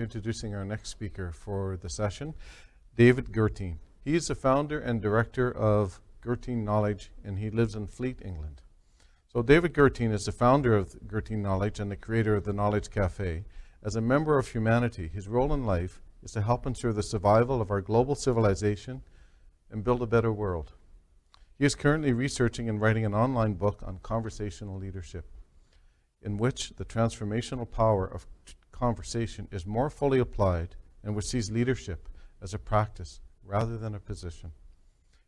Introducing our next speaker for the session, David Gertine. He is the founder and director of Gertine Knowledge, and he lives in Fleet, England. So David Gertine is the founder of Gertine Knowledge and the creator of the Knowledge Cafe. As a member of humanity, his role in life is to help ensure the survival of our global civilization and build a better world. He is currently researching and writing an online book on conversational leadership, in which the transformational power of conversation is more fully applied and which sees leadership as a practice rather than a position.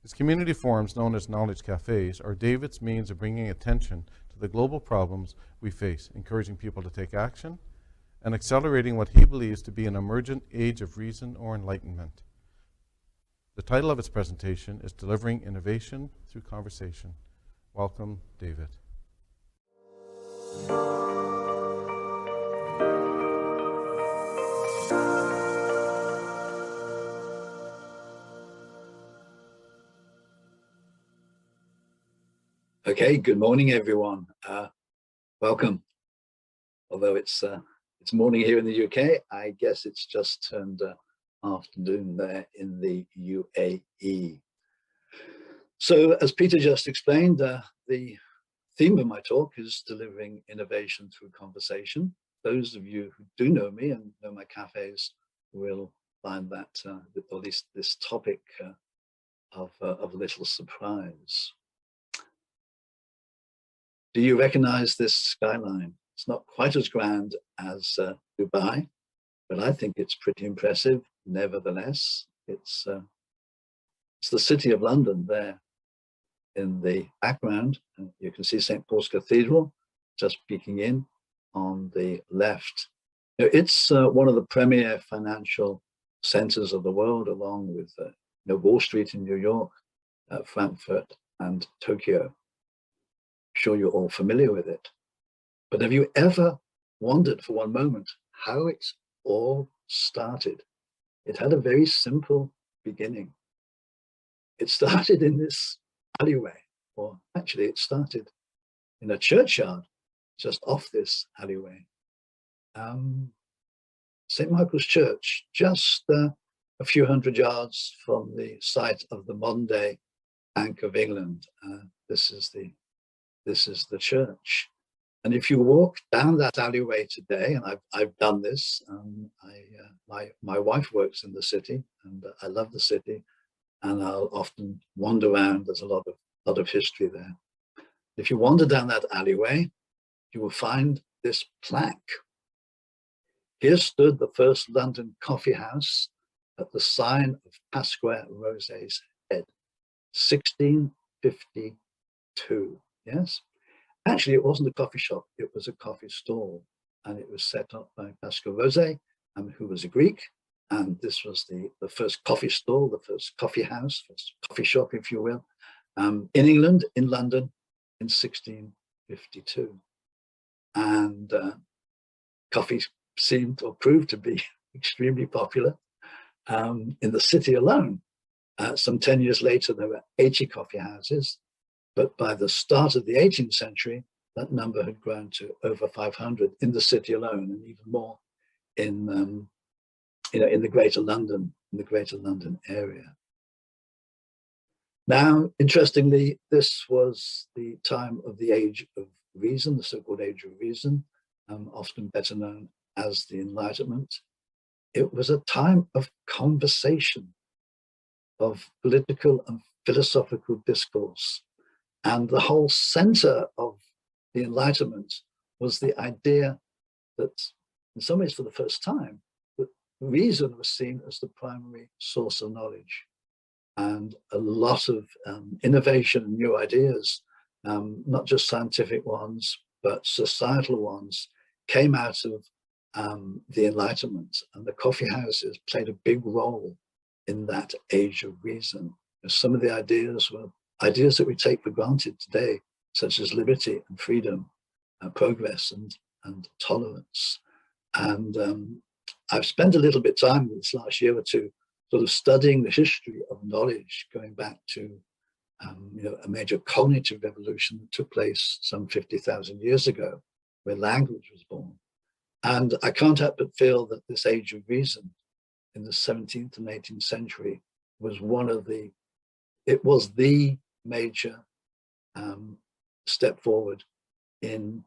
His community forums, known as Knowledge Cafes, are David's means of bringing attention to the global problems we face, encouraging people to take action and accelerating what he believes to be an emergent age of reason or enlightenment. The title of his presentation is Delivering Innovation Through Conversation. Welcome, David. Okay, good morning, everyone. Welcome. Although it's morning here in the UK, I guess it's just turned afternoon there in the UAE. So, as Peter just explained, the theme of my talk is delivering innovation through conversation. Those of you who do know me and know my cafes will find that, or at least this topic, of a little surprise. Do you recognize this skyline? It's not quite as grand as Dubai, but I think it's pretty impressive. Nevertheless, it's the city of London there in the background. You can see St. Paul's Cathedral just peeking in on the left. It's one of the premier financial centers of the world, along with Wall Street in New York, Frankfurt, and Tokyo. Sure you're all familiar with it, but have you ever wondered for one moment how it all started? It had a very simple beginning. It started in this alleyway, or actually it started in a churchyard just off this alleyway. St. Michael's Church, just a few hundred yards from the site of the modern day Bank of England. This is the church. And if you walk down that alleyway today, and I've done this, my wife works in the city, and I love the city, and I'll often wander around. There's a lot of history there. If you wander down that alleyway, you will find this plaque. Here stood the first London coffee house at the sign of Pasquare Rosé's head, 1652. Yes, actually, it wasn't a coffee shop, it was a coffee stall, and it was set up by Pasquale Rosé, who was a Greek, and this was the first coffee stall, the first coffee house, first coffee shop, if you will, in England, in London, in 1652. And coffee seemed or proved to be extremely popular. In the city alone, some 10 years later, there were 80 coffee houses. But by the start of the 18th century, that number had grown to over 500 in the city alone, and even more in the Greater London area. Now, interestingly, this was the time of the Age of Reason, the so-called Age of Reason, often better known as the Enlightenment. It was a time of conversation, of political and philosophical discourse. And the whole center of the Enlightenment was the idea that, in some ways for the first time, that reason was seen as the primary source of knowledge. And a lot of innovation and new ideas, not just scientific ones, but societal ones, came out of the Enlightenment. And the coffee houses played a big role in that age of reason. Some of the ideas were ideas that we take for granted today, such as liberty and freedom, progress and tolerance. And I've spent a little bit of time this last year or two sort of studying the history of knowledge, going back to a major cognitive revolution that took place some 50,000 years ago, where language was born. And I can't help but feel that this age of reason in the 17th and 18th century was it was the major step forward in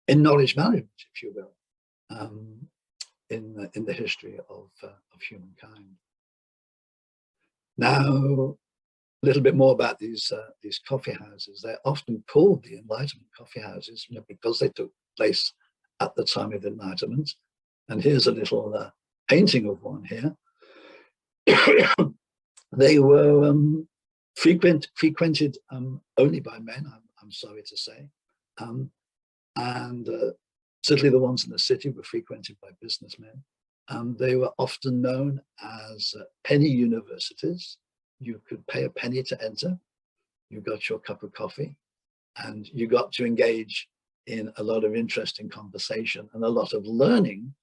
knowledge management, if you will, in the history of humankind. Now, a little bit more about these coffee houses. They're often called the Enlightenment coffee houses, because they took place at the time of the Enlightenment. And here's a little painting of one here. They were frequented only by men, I'm sorry to say. And certainly the ones in the city were frequented by businessmen. They were often known as penny universities. You could pay a penny to enter. You got your cup of coffee, and you got to engage in a lot of interesting conversation and a lot of learning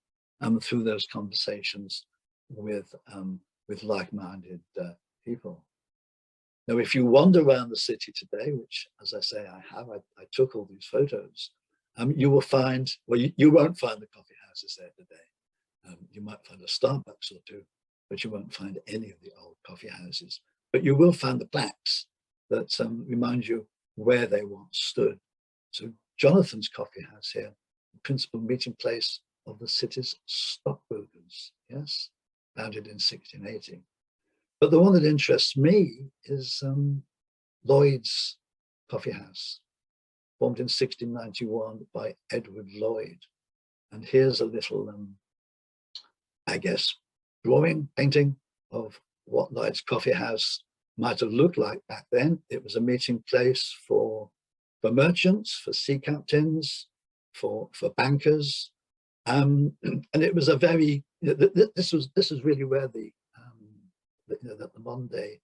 through those conversations with like-minded people. Now, if you wander around the city today, which, as I say, I have, I took all these photos, you will find, well, you won't find the coffee houses there today. You might find a Starbucks or two, but you won't find any of the old coffee houses. But you will find the plaques that remind you where they once stood. So Jonathan's Coffee House here, the principal meeting place of the city's stockbrokers, yes, founded in 1680. But the one that interests me is Lloyd's Coffee House, formed in 1691 by Edward Lloyd. And here's a little, I guess, drawing, painting of what Lloyd's Coffee House might have looked like back then. It was a meeting place for merchants, for sea captains, for bankers, and it was a very, this was really where the Monday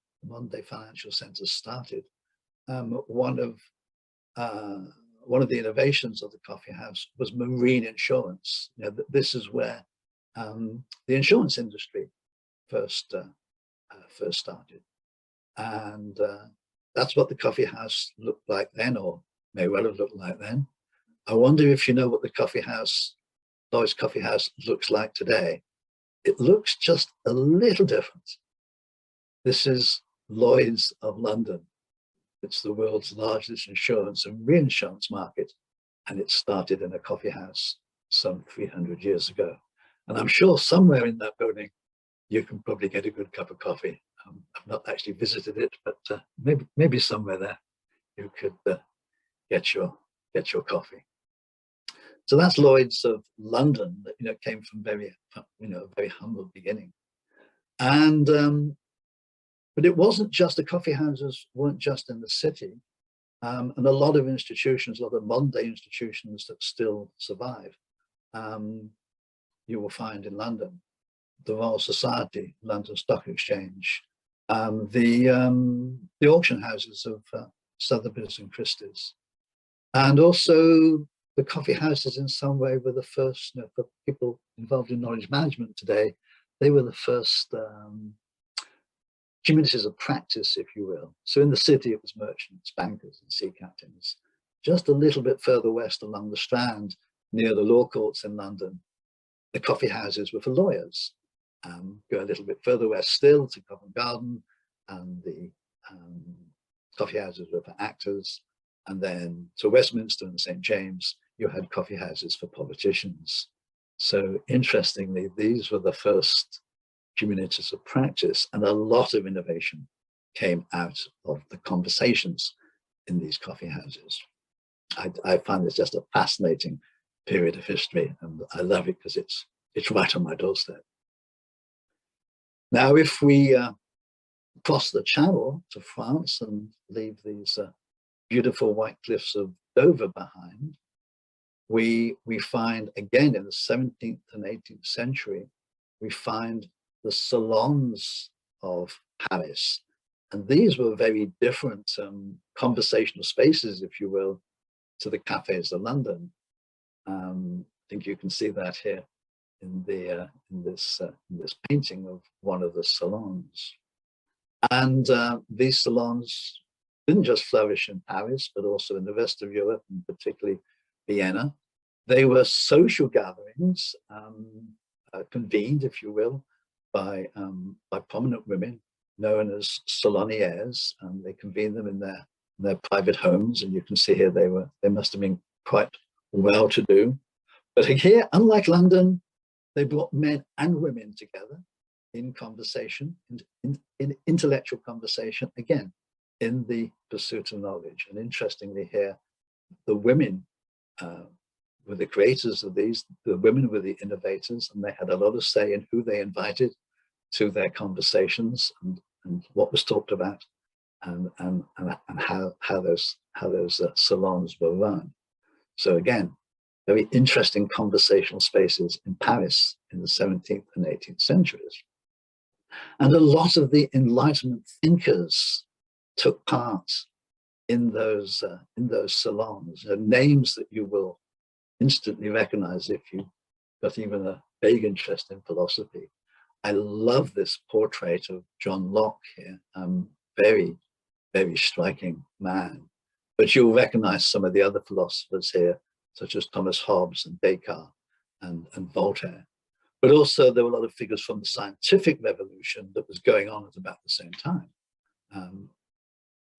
financial centers started. One of the innovations of the coffee house was marine insurance. This is where the insurance industry first started, and that's what the coffee house looked like then, or may well have looked like then. I wonder if you know what the coffee house, Lloyd's Coffee House, looks like today. It looks just a little different. This is Lloyd's of London. It's the world's largest insurance and reinsurance market, and it started in a coffee house some 300 years ago. And I'm sure somewhere in that building, you can probably get a good cup of coffee. I've not actually visited it, but maybe somewhere there you could get your coffee. So that's Lloyd's of London, that came from a very humble beginning. And but it wasn't just, the coffee houses weren't just in the city, and a lot of institutions, a lot of modern day institutions that still survive, you will find in London. The Royal Society, London Stock Exchange, the auction houses of Sotheby's and Christie's, and also the coffee houses in some way were the first, for people involved in knowledge management today, they were the first communities of practice, if you will. So in the city, it was merchants, bankers, and sea captains. Just a little bit further west along the Strand, near the law courts in London, the coffee houses were for lawyers. Go a little bit further west still to Covent Garden, and the coffee houses were for actors. And then to Westminster and St. James, you had coffee houses for politicians. So interestingly, these were the first communities of practice, and a lot of innovation came out of the conversations in these coffee houses. I find this just a fascinating period of history, and I love it because it's right on my doorstep. Now, if we cross the Channel to France and leave these beautiful white cliffs of Dover behind, we find, again, in the 17th and 18th century, we find the salons of Paris. And these were very different conversational spaces, if you will, to the cafes of London. I think you can see that here in this painting of one of the salons. And these salons didn't just flourish in Paris, but also in the rest of Europe, and particularly Vienna. They were social gatherings convened, if you will, by prominent women known as salonières, and they convened them in their private homes. And you can see here they must have been quite well-to-do. But here, unlike London, they brought men and women together in conversation, in intellectual conversation, again, in the pursuit of knowledge. And interestingly here, the women were the creators of these, the women were the innovators, and they had a lot of say in who they invited to their conversations and what was talked about, and how those salons were run. So again, very interesting conversational spaces in Paris in the 17th and 18th centuries. And a lot of the Enlightenment thinkers took part in those salons, names that you will instantly recognize if you've got even a vague interest in philosophy. I love this portrait of John Locke here. Very, very striking man. But you'll recognize some of the other philosophers here, such as Thomas Hobbes and Descartes and Voltaire. But also there were a lot of figures from the scientific revolution that was going on at about the same time.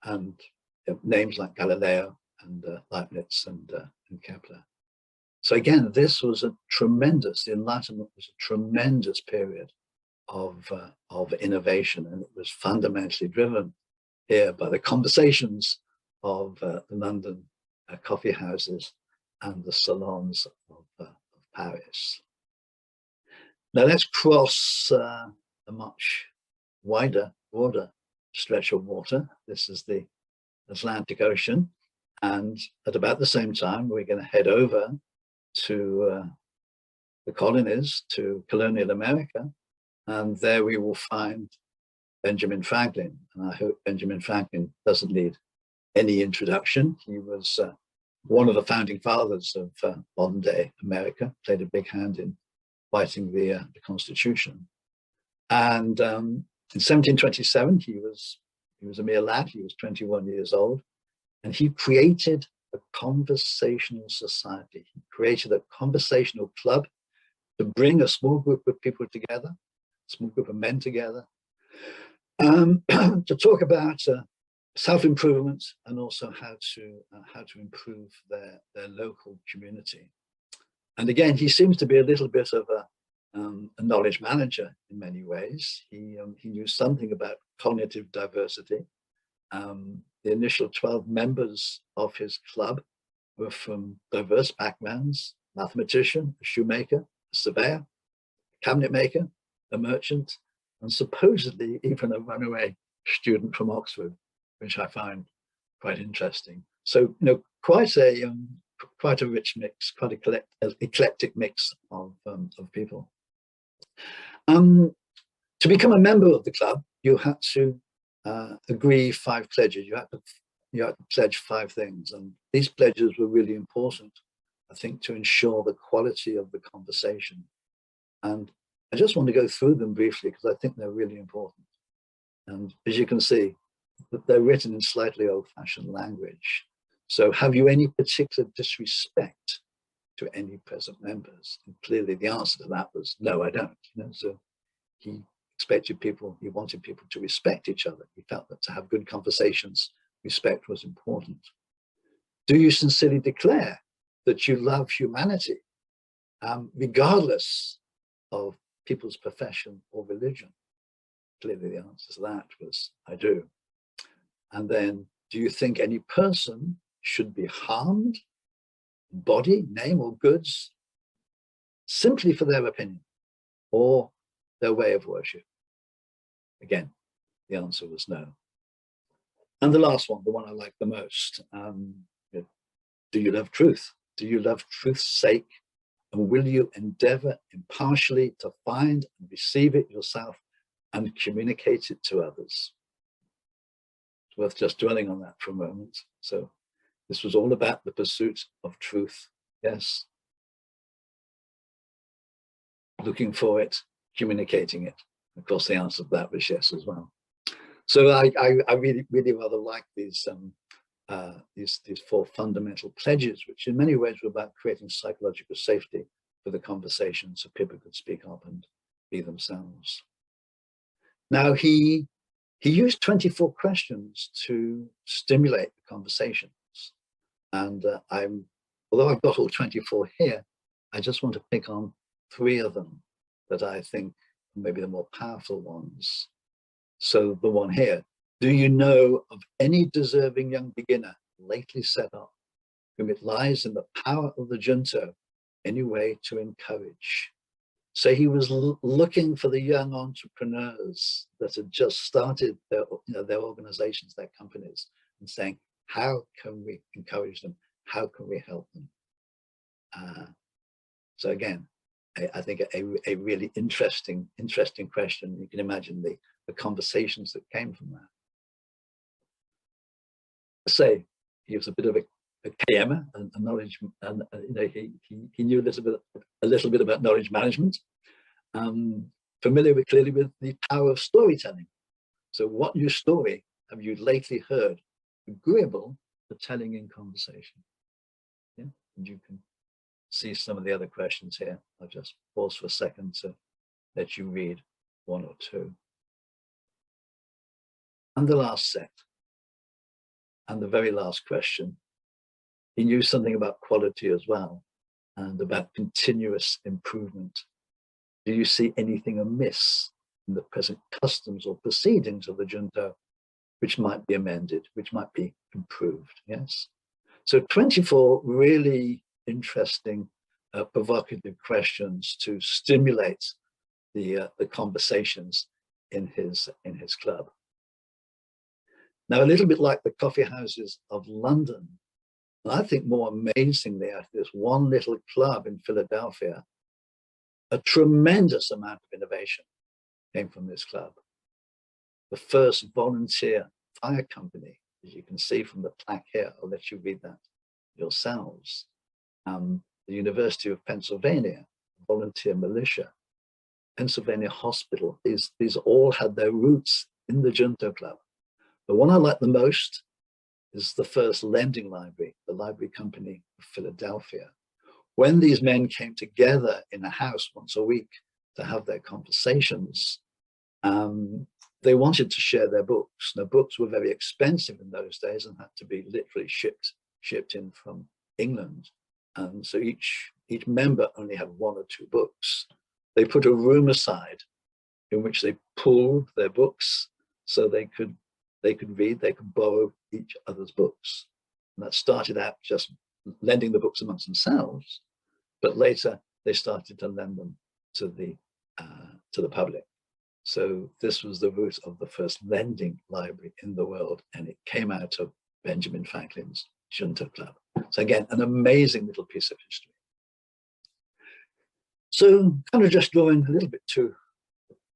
And names like Galileo and Leibniz and Kepler. So again, this was the Enlightenment was a tremendous period of innovation, and it was fundamentally driven here by the conversations of the London coffee houses and the salons of Paris. Now let's cross a much wider, broader stretch of water. This is the Atlantic Ocean, and at about the same time we're going to head over to the colonies, to colonial America, and there we will find Benjamin Franklin. And I hope Benjamin Franklin doesn't need any introduction. He was one of the founding fathers of modern day America, played a big hand in writing the Constitution. And in 1727, he was a mere lad. He was 21 years old, and he created a conversational society. He created a conversational club to bring a small group of people together, a small group of men together, to talk about self-improvement and also how to improve their local community. And again, he seems to be a little bit of a knowledge manager in many ways. He knew something about cognitive diversity. The initial 12 members of his club were from diverse backgrounds: mathematician, a shoemaker, a surveyor, a cabinet maker, a merchant, and supposedly even a runaway student from Oxford, which I find quite interesting. So, quite a rich mix, quite an eclectic mix of people. To become a member of the club, you had to agree 5 pledges. You had to pledge 5 things, and these pledges were really important, I think, to ensure the quality of the conversation. And I just want to go through them briefly because I think they're really important. And as you can see, they're written in slightly old-fashioned language. So, have you any particular disrespect to any present members? And clearly the answer to that was no, I don't. So he wanted people to respect each other. He felt that to have good conversations, respect was important. Do you sincerely declare that you love humanity, regardless of people's profession or religion? Clearly the answer to that was, I do. And then, do you think any person should be harmed, body, name, or goods, simply for their opinion or their way of worship? Again, the answer was no. And the last one, the one I like the most, do you love truth? Do you love truth's sake? And will you endeavor impartially to find and receive it yourself and communicate it to others? It's worth just dwelling on that for a moment. So this was all about the pursuit of truth. Yes. Looking for it, communicating it. Of course, the answer to that was yes as well. So I really, really rather like these these four fundamental pledges, which in many ways were about creating psychological safety for the conversation so people could speak up and be themselves. Now, he used 24 questions to stimulate the conversations. And although I've got all 24 here, I just want to pick on 3 of them that I think maybe the more powerful ones. So the one here, do you know of any deserving young beginner lately set up, whom it lies in the power of the junto any way to encourage? So he was looking for the young entrepreneurs that had just started their organizations, their companies, and saying, how can we encourage them? How can we help them? So again, I think a really interesting question. You can imagine the conversations that came from that. Say he was a bit of a KM, a knowledge, and he knew a little bit about knowledge management. Familiar clearly with the power of storytelling. So, what new story have you lately heard agreeable for telling in conversation? Yeah, and you can see some of the other questions here. I'll just pause for a second to let you read 1 or 2. And the last set. And the very last question, he knew something about quality as well and about continuous improvement. Do you see anything amiss in the present customs or proceedings of the junto which might be amended, which might be improved? Yes. So 24 really interesting, provocative questions to stimulate the conversations in his club. Now, a little bit like the coffee houses of London, and I think more amazingly, there's one little club in Philadelphia, a tremendous amount of innovation came from this club. The first volunteer fire company, as you can see from the plaque here, I'll let you read that yourselves. The University of Pennsylvania, volunteer militia, Pennsylvania Hospital, these all had their roots in the Junto Club. The one I like the most is the first lending library, the Library Company of Philadelphia. When these men came together in a house once a week to have their conversations, they wanted to share their books. Now, books were very expensive in those days and had to be literally shipped in from England. And so each member only had 1 or 2 books. They put a room aside in which they pooled their books so they could read, they could borrow each other's books. And that started out just lending the books amongst themselves, but later they started to lend them to the public. So this was the root of the first lending library in the world, and it came out of Benjamin Franklin's Junto Club. So again, an amazing little piece of history. So kind of just going a little bit too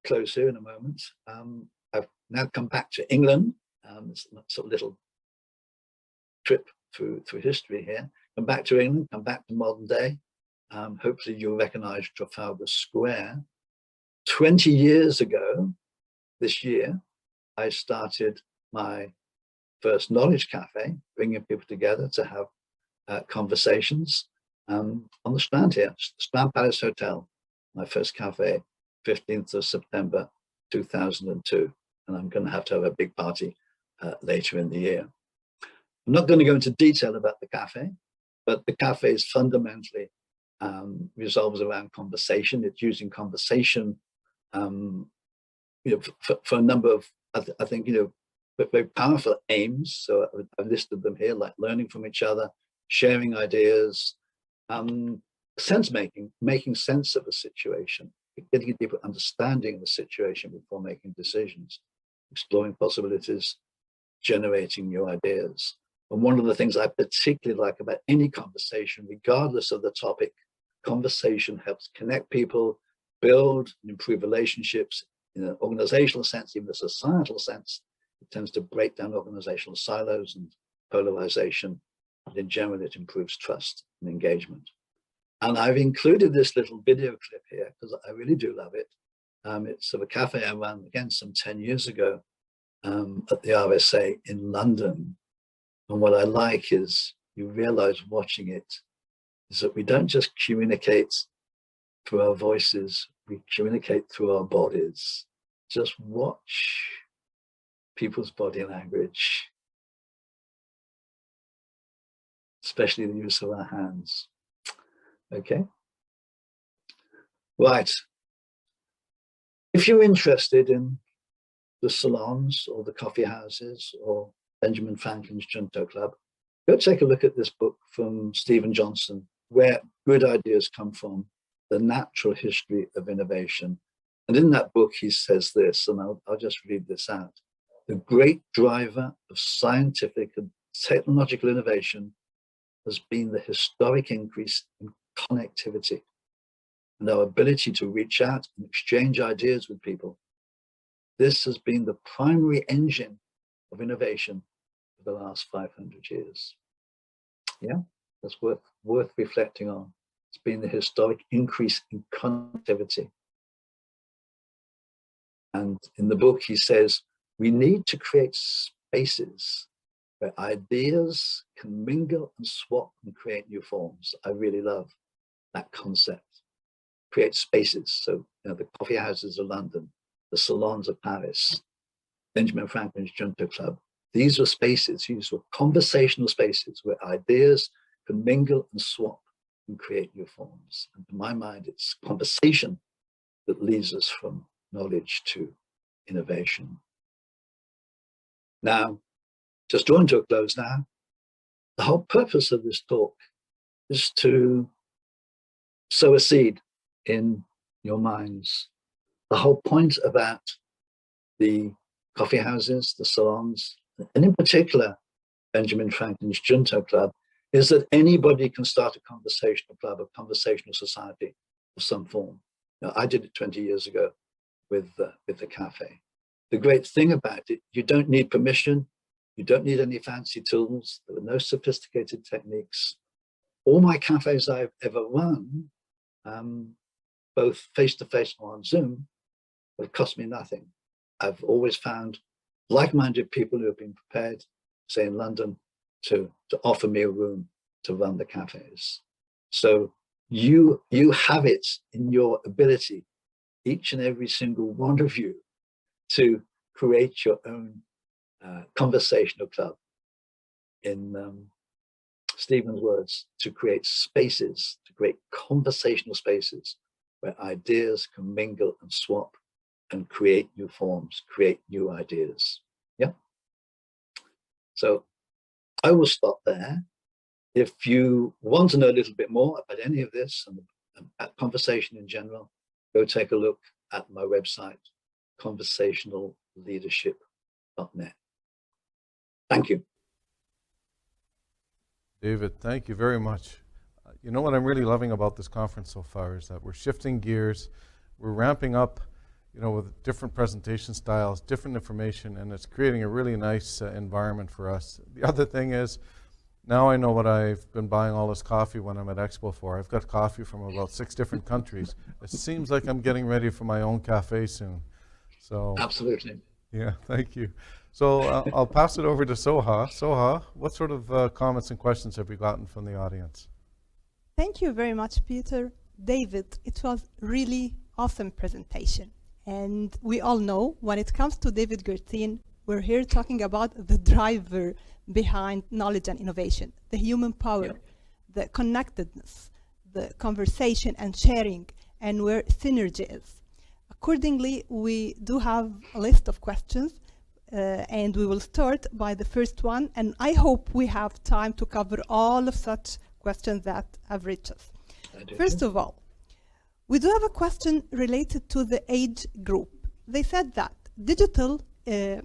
close here in a moment. I've now come back to England. It's a sort of little trip through history here. Come back to England, come back to modern day. Hopefully you'll recognize Trafalgar Square. 20 years ago, this year, I started my first Knowledge Cafe, bringing people together to have conversations on the Strand here, Strand Palace Hotel, my first cafe, 15th of September, 2002. And I'm going to have a big party later in the year. I'm not going to go into detail about the cafe, but the cafe is fundamentally resolves around conversation. It's using conversation, for a number of, I think, very powerful aims. So I've listed them here, like learning from each other, sharing ideas, sense making sense of a situation, getting people understanding the situation before making decisions, exploring possibilities, generating new ideas. And one of the things I particularly like about any conversation, regardless of the topic, conversation helps connect people, build and improve relationships in an organizational sense, even a societal sense. It tends to break down organizational silos and polarization. And in general, it improves trust and engagement. And I've included this little video clip here because I really do love it. It's of a cafe I ran again some 10 years ago at the RSA in London. And what I like is you realize watching it is that we don't just communicate through our voices, we communicate through our bodies. Just watch people's body language, especially the use of our hands. Okay? Right. If you're interested in the salons or the coffee houses or Benjamin Franklin's Junto Club, go take a look at this book from Stephen Johnson, Where Good Ideas Come From, The Natural History of Innovation. And in that book, he says this, and I'll just read this out. The great driver of scientific and technological innovation has been the historic increase in connectivity and our ability to reach out and exchange ideas with people. This has been the primary engine of innovation for the last 500 years. Yeah, that's worth reflecting on. It's been the historic increase in connectivity. And in the book, he says, we need to create spaces where ideas can mingle and swap and create new forms. I really love that concept. Create spaces. So, the coffee houses of London, the salons of Paris, Benjamin Franklin's Junto Club. These were spaces, these were conversational spaces where ideas can mingle and swap and create new forms. And to my mind, it's conversation that leads us from knowledge to innovation. Now, just drawing to a close now, the whole purpose of this talk is to sow a seed in your minds. The whole point about the coffee houses, the salons, and in particular, Benjamin Franklin's Junto Club, is that anybody can start a conversational club, a conversational society of some form. Now, I did it 20 years ago with the cafe. The great thing about it, you don't need permission. You don't need any fancy tools. There are no sophisticated techniques. All my cafes I've ever run, both face-to-face or on Zoom, have cost me nothing. I've always found like-minded people who have been prepared, say in London, to offer me a room to run the cafes. So you have it in your ability, each and every single one of you, to create your own conversational club. In Stephen's words, to create spaces, to create conversational spaces where ideas can mingle and swap and create new forms, create new ideas. Yeah. So I will stop there. If you want to know a little bit more about any of this and about conversation in general, go take a look at my website, conversationalleadership.net. Thank you. David, thank you very much. You know what I'm really loving about this conference so far is that we're shifting gears, we're ramping up, with different presentation styles, different information, and it's creating a really nice environment for us. The other thing is, now I know what I've been buying all this coffee when I'm at Expo for. I've got coffee from about 6 different countries. It seems like I'm getting ready for my own cafe soon. So absolutely. Yeah, thank you. So I'll pass it over to Soha. Soha, what sort of comments and questions have you gotten from the audience? Thank you very much, Peter. David, it was really awesome presentation. And we all know when it comes to David Gertin, we're here talking about the driver behind knowledge and innovation, the human power, the connectedness, the conversation and sharing, and where synergy is. Accordingly, we do have a list of questions, and we will start by the first one, and I hope we have time to cover all of such questions that have reached us. First of all, we do have a question related to the age group. They said that digital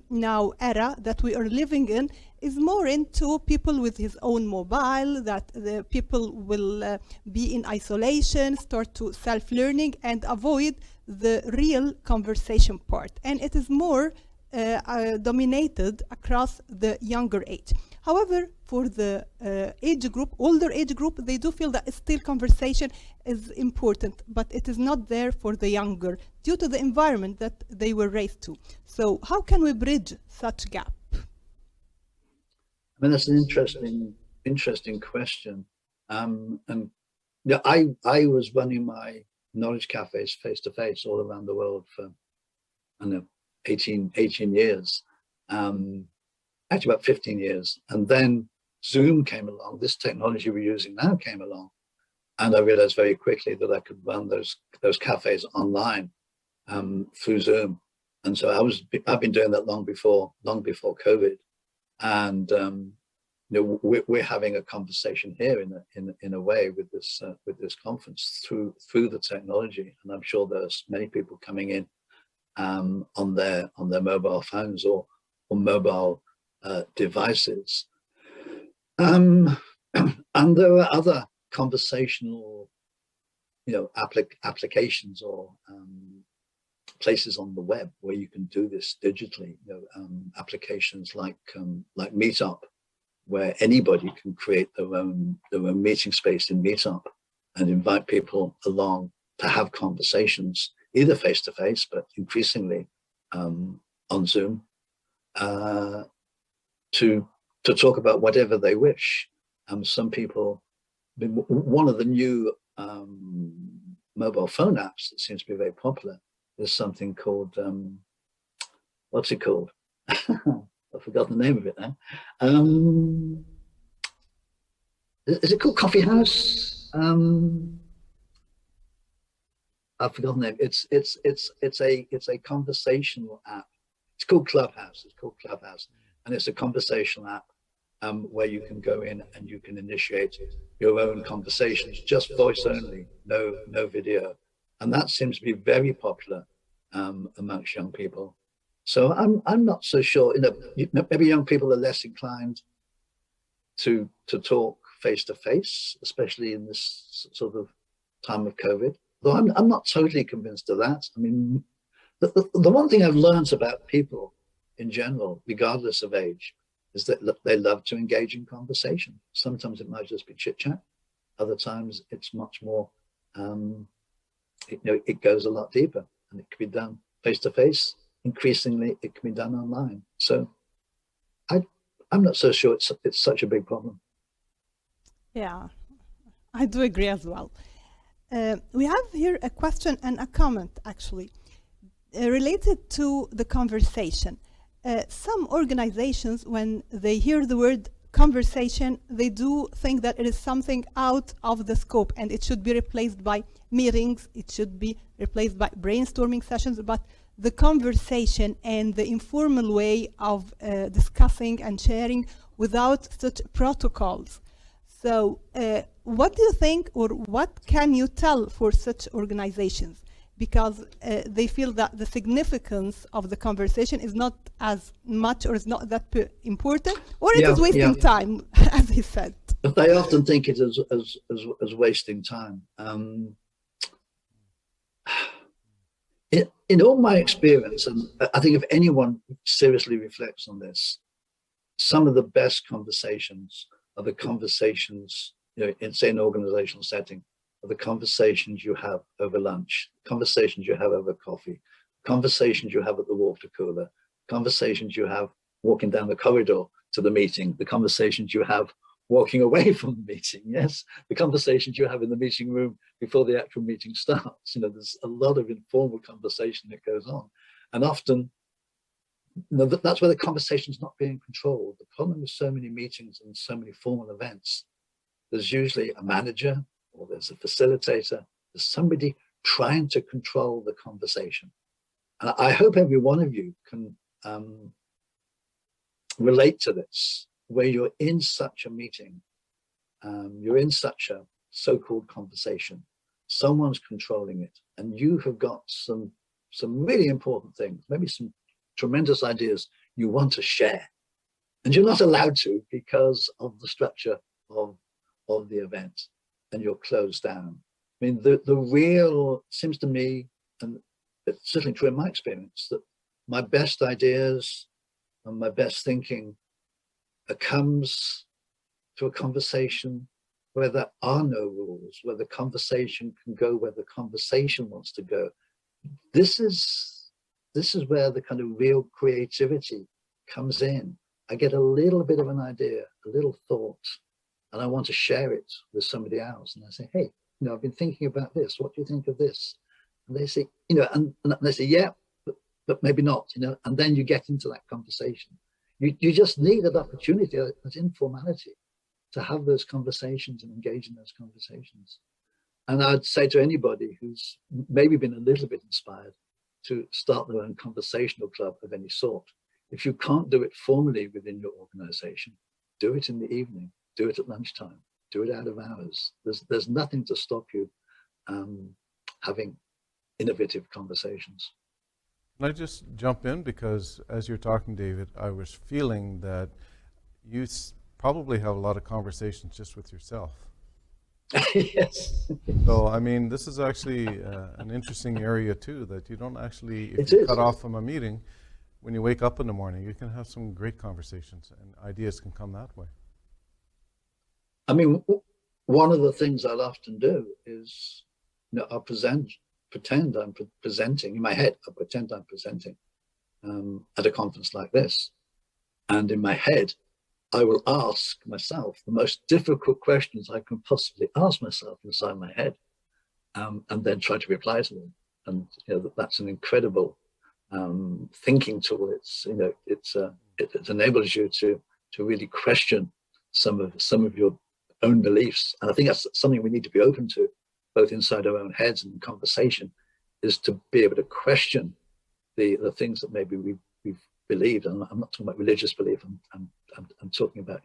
now era that we are living in is more into people with his own mobile, that the people will be in isolation, start to self-learning and avoid the real conversation part. And it is more dominated across the younger age. However, for the age group, older age group, they do feel that still conversation is important, but it is not there for the younger due to the environment that they were raised to. So how can we bridge such gap? I mean, that's an interesting question. And yeah, I was running my knowledge cafes face to face all around the world for, I don't know, 18 years. Actually about 15 years. And then Zoom came along, this technology we're using now came along. And I realized very quickly that I could run those cafes online through Zoom. And so I've been doing that long before COVID. And you know, we're having a conversation here in a way with this conference through the technology. And I'm sure there's many people coming in on their mobile phones or mobile devices. And there are other conversational, you know, applications or places on the web where you can do this digitally. You know, applications like Meetup, where anybody can create their own meeting space in Meetup and invite people along to have conversations, either face to face, but increasingly on Zoom, to talk about whatever they wish. Some people, one of the new mobile phone apps that seems to be very popular is something called, what's it called? I forgot the name of it now. Is it called Coffee House? I've forgotten the name. It's a conversational app. It's called Clubhouse. And it's a conversational app where you can go in and you can initiate your own conversations, just voice only, no video. And that seems to be very popular amongst young people. So I'm not so sure. You know, maybe young people are less inclined to talk face to face, especially in this sort of time of COVID. Though I'm not totally convinced of that. I mean, the one thing I've learned about people in general, regardless of age, is that they love to engage in conversation. Sometimes it might just be chit chat. Other times it's much more. You know, it goes a lot deeper, and it can be done face to face. Increasingly, it can be done online. So, I'm not so sure it's such a big problem. Yeah, I do agree as well. We have here a question and a comment, actually, related to the conversation. Some organizations, when they hear the word conversation, they do think that it is something out of the scope and it should be replaced by meetings, it should be replaced by brainstorming sessions, but the conversation and the informal way of discussing and sharing without such protocols. So what do you think, or what can you tell for such organizations? Because they feel that the significance of the conversation is not as much, or is not that important, or it is wasting time, as he said. But they often think it as wasting time. In all my experience, and I think if anyone seriously reflects on this, some of the best conversations are the conversations, you know, in say an organizational setting, are the conversations you have over lunch, conversations you have over coffee, conversations you have at the water cooler, conversations you have walking down the corridor to the meeting, the conversations you have walking away from the meeting, yes, the conversations you have in the meeting room before the actual meeting starts. You know, there's a lot of informal conversation that goes on. And often, you know, that's where the conversation's not being controlled. The problem with so many meetings and so many formal events, there's usually a manager, or there's a facilitator, there's somebody trying to control the conversation. And I hope every one of you can relate to this, where you're in such a meeting, you're in such a so-called conversation, someone's controlling it, and you have got some really important things, maybe some tremendous ideas you want to share, and you're not allowed to because of the structure of the event, and you're closed down. I mean, the real, seems to me, and it's certainly true in my experience, that my best ideas and my best thinking comes to a conversation where there are no rules, where the conversation can go where the conversation wants to go. This is where the kind of real creativity comes in. I get a little bit of an idea, a little thought, and I want to share it with somebody else. And I say, hey, I've been thinking about this. What do you think of this? And they say, and they say, yeah, but maybe not, and then you get into that conversation. You just need that opportunity, that informality, to have those conversations and engage in those conversations. And I'd say to anybody who's maybe been a little bit inspired to start their own conversational club of any sort. If you can't do it formally within your organization, do it in the evening, do it at lunchtime, do it out of hours. There's nothing to stop you having innovative conversations. Can I just jump in? Because as you're talking, David, I was feeling that you probably have a lot of conversations just with yourself. Yes. So, I mean, this is actually an interesting area too, that you don't actually, if It you is. cut off from a meeting, when you wake up in the morning, you can have some great conversations and ideas can come that way. I mean, one of the things I'll often do is, I'll pretend I'm presenting in my head. I pretend I'm presenting at a conference like this. And in my head, I will ask myself the most difficult questions I can possibly ask myself inside my head, and then try to reply to them. And that's an incredible thinking tool. It enables you to really question some of your own beliefs. And I think that's something we need to be open to, both inside our own heads and in conversation, is to be able to question the things that maybe we've believed. And I'm not talking about religious belief. I'm talking about,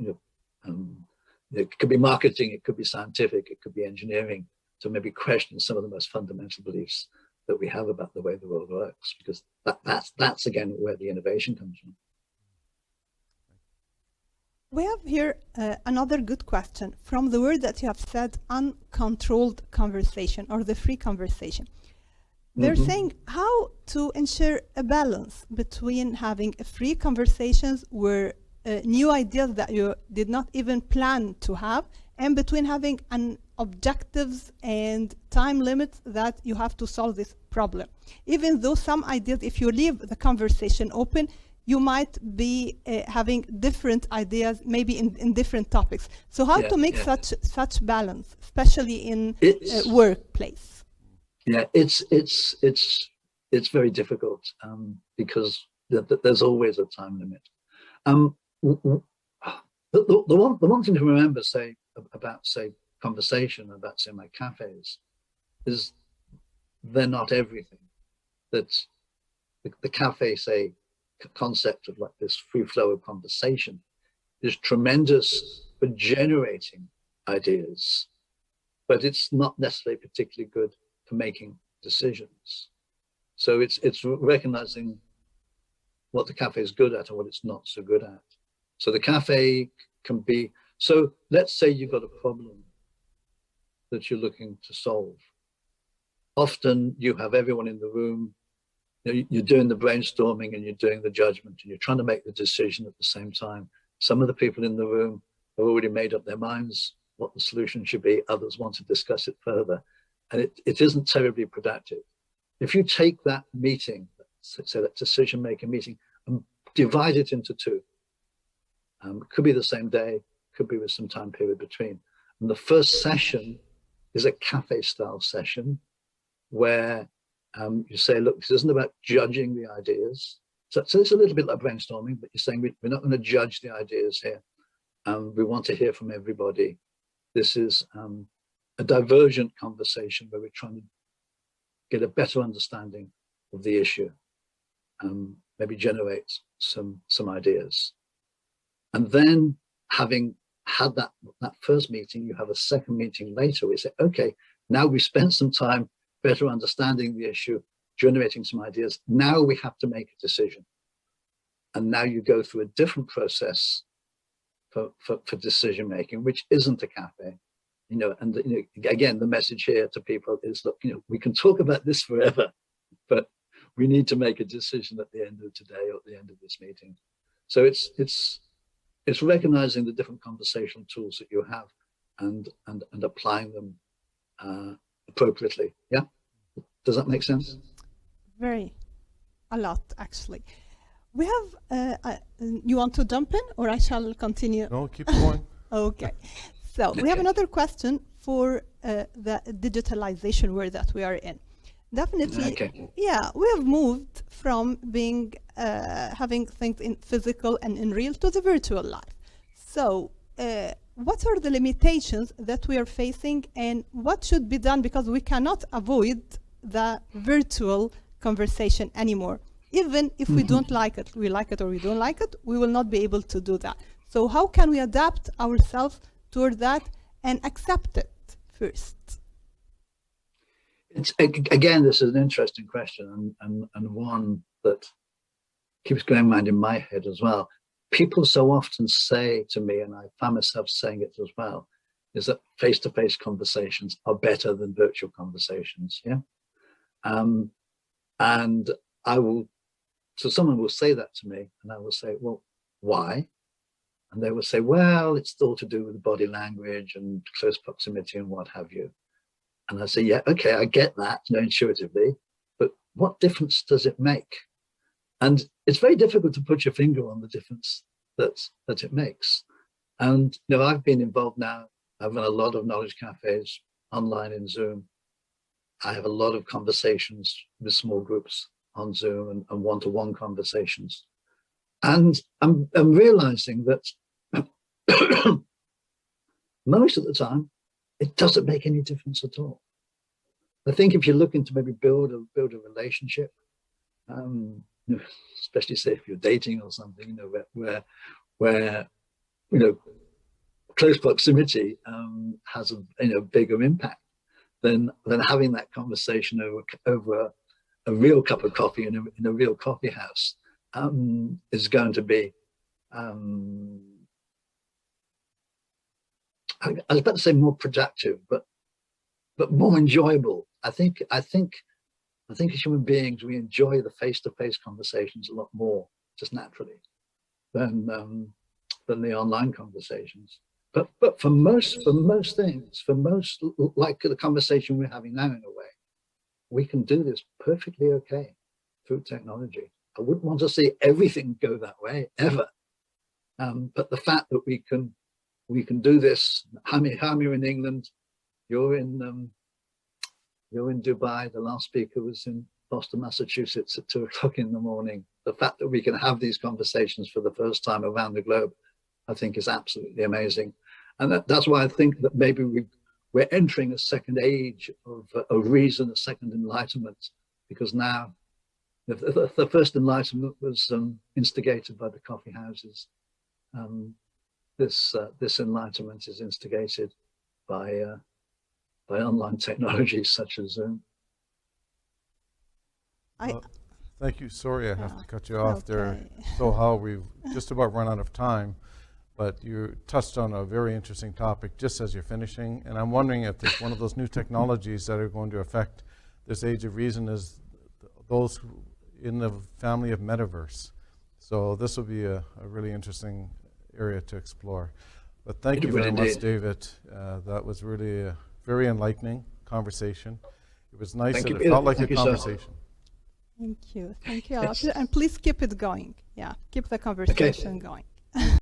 it could be marketing, it could be scientific, it could be engineering, to maybe question some of the most fundamental beliefs that we have about the way the world works, because that's again where the innovation comes from. We have here another good question from the word that you have said, uncontrolled conversation or the free conversation. They're saying how to ensure a balance between having a free conversations where new ideas that you did not even plan to have, and between having an objectives and time limits that you have to solve this problem. Even though some ideas, if you leave the conversation open, you might be having different ideas, maybe in different topics. So how to make such balance, especially in workplace? Yeah, it's very difficult because there's always a time limit. The one thing to remember, about conversation, about my cafes, is they're not everything. That the cafe concept of like this free flow of conversation is tremendous for generating ideas, but it's not necessarily particularly good for making decisions. So it's recognizing what the cafe is good at and what it's not so good at. So the cafe can be, so let's say you've got a problem that you're looking to solve. Often you have everyone in the room, you're doing the brainstorming and you're doing the judgment and you're trying to make the decision at the same time. Some of the people in the room have already made up their minds what the solution should be. Others want to discuss it further. And it isn't terribly productive. If you take that meeting, say that decision-making meeting, and divide it into two, it could be the same day, could be with some time period between. And the first session is a cafe-style session where you say, look, this isn't about judging the ideas. So it's a little bit like brainstorming, but you're saying we're not going to judge the ideas here. We want to hear from everybody. This is a divergent conversation where we're trying to get a better understanding of the issue, maybe generate some ideas. And then having had that first meeting, you have a second meeting later. We say, okay, now we spent some time better understanding the issue, generating some ideas. Now we have to make a decision. And now you go through a different process for decision making, which isn't a cafe. And again, the message here to people is, look, we can talk about this forever, but we need to make a decision at the end of today or at the end of this meeting. So it's recognizing the different conversational tools that you have and applying them appropriately. Yeah, does that make sense? A lot, actually. We have, you want to jump in or I shall continue? No, keep going. Okay. So we have another question for the digitalization world that we are in. Definitely, Okay. yeah, we have moved from being having things in physical and in real to the virtual life. So what are the limitations that we are facing and what should be done, because we cannot avoid the virtual conversation anymore. Even if we don't like it, we like it or we don't like it, we will not be able to do that. So how can we adapt ourselves toward that and accept it first? It's again, this is an interesting question and one that keeps going around in my head as well. People so often say to me, and I find myself saying it as well, is that face-to-face conversations are better than virtual conversations. Yeah. And so someone will say that to me and I will say, well, why? And they will say, well, it's all to do with body language and close proximity and what have you. And I say, yeah, okay, I get that, intuitively, but what difference does it make? And it's very difficult to put your finger on the difference that it makes. And I've been involved now. I've run a lot of knowledge cafes online in Zoom. I have a lot of conversations with small groups on Zoom and one-to-one conversations. And I'm realizing that most of the time, it doesn't make any difference at all. I think if you're looking to maybe build a relationship, especially say if you're dating or something, where close proximity has a bigger impact than having that conversation over a real cup of coffee in a real coffee house is going to be. I was about to say more productive, but more enjoyable. I think as human beings, we enjoy the face-to-face conversations a lot more, just naturally, than the online conversations. But for most things, like the conversation we're having now, in a way, we can do this perfectly okay through technology. I wouldn't want to see everything go that way ever, but the fact that we can do this. Hamir in England, you're in Dubai. The last speaker was in Boston, Massachusetts at 2:00 in the morning. The fact that we can have these conversations for the first time around the globe, I think, is absolutely amazing. And that's why I think that maybe we're entering a second age of reason, a second enlightenment, because now the first enlightenment was instigated by the coffee houses. This enlightenment is instigated by online technologies such as Zoom. Thank you. Sorry, I have to cut you off there. Okay. So how we've just about run out of time, but you touched on a very interesting topic just as you're finishing. And I'm wondering if there's one of those new technologies that are going to affect this age of reason is those in the family of metaverse. So this will be a really interesting area to explore. But thank you very much, David. That was really a very enlightening conversation. It was nice and it felt like a conversation. Thank you. Thank you a lot. And please keep it going. Yeah, keep the conversation going.